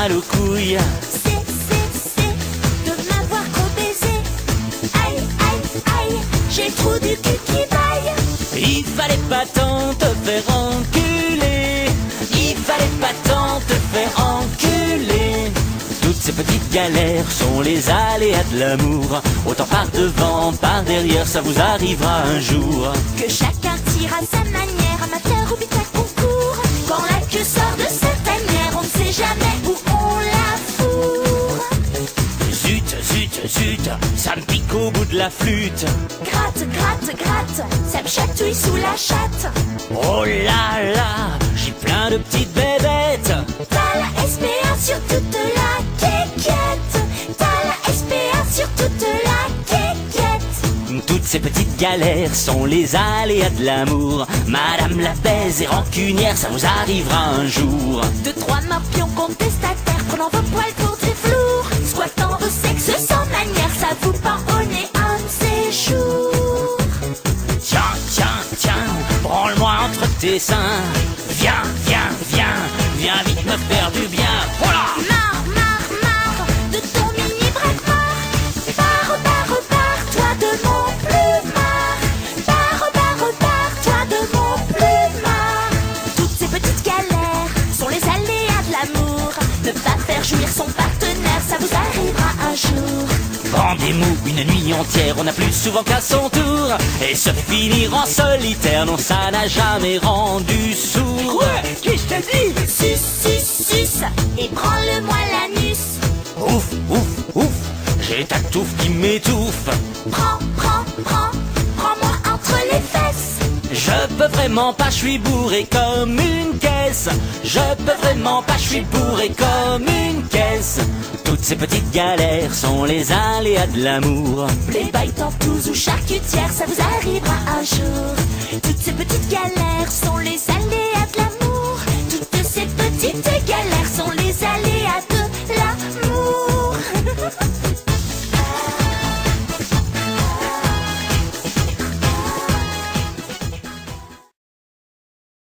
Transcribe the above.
mal aux couilles. C'est de m'avoir trop baisé. Aïe, aïe, aïe, j'ai le trou du cul qui baille. Il fallait pas tant te faire enculer. Il fallait pas tant te faire enculer. Toutes ces petites galères sont les aléas de l'amour. Autant par devant, par derrière, ça vous arrivera un jour. Que chacun tire à sa manière, amateur ou bita concours. Quand la queue sort de cette tanière, on ne sait jamais où on la fourre. Zut, zut, zut, ça me pique au bout de la flûte. Gratte, gratte, gratte, ça me chatouille sous la chatte. Oh là là, j'ai plein de petites bébêtes. T'as la SPA sur toute la quéquette. T'as la SPA sur toute la quéquette. Toutes ces petites galères sont les aléas de l'amour. Madame la baise et rancunière, ça vous arrivera un jour. Deux, trois morpions contestataires, prenant vos poils pour des flours. Squattant vos sexes sans manière, ça vous pend au nez un de ces jours. Tiens, tiens, tiens, branle-moi entre tes seins. Viens, viens, viens, viens vite me faire du bien. Voilà. Marre, marre, marre de ton mini braquemar. Barre, barre, barre, toi de mon plumard. Barre, barre, barre, toi de mon plumard. Toutes ces petites galères sont les aléas de l'amour. Ne pas faire jouir son partenaire, ça vous arrivera un jour. Rendez-vous une nuit entière, on n'a plus souvent qu'à son tour. Et se finir en solitaire, non ça n'a jamais rendu sourd. Ouais, qu'est-ce que t'as dit? Sus, sus, sus, et branle-moi l'anus. Ouf, ouf, ouf, j'ai ta touffe qui m'étouffe. Prends, prends, prends, prends-moi entre les fesses. Je peux vraiment pas, je suis bourré comme une caisse. Je peux vraiment pas, je suis bourré comme une caisse. Toutes ces petites galères sont les aléas de l'amour. Playboy, tentouse ou charcutière, ça vous arrivera un jour. Toutes ces petites galères sont les aléas de l'amour.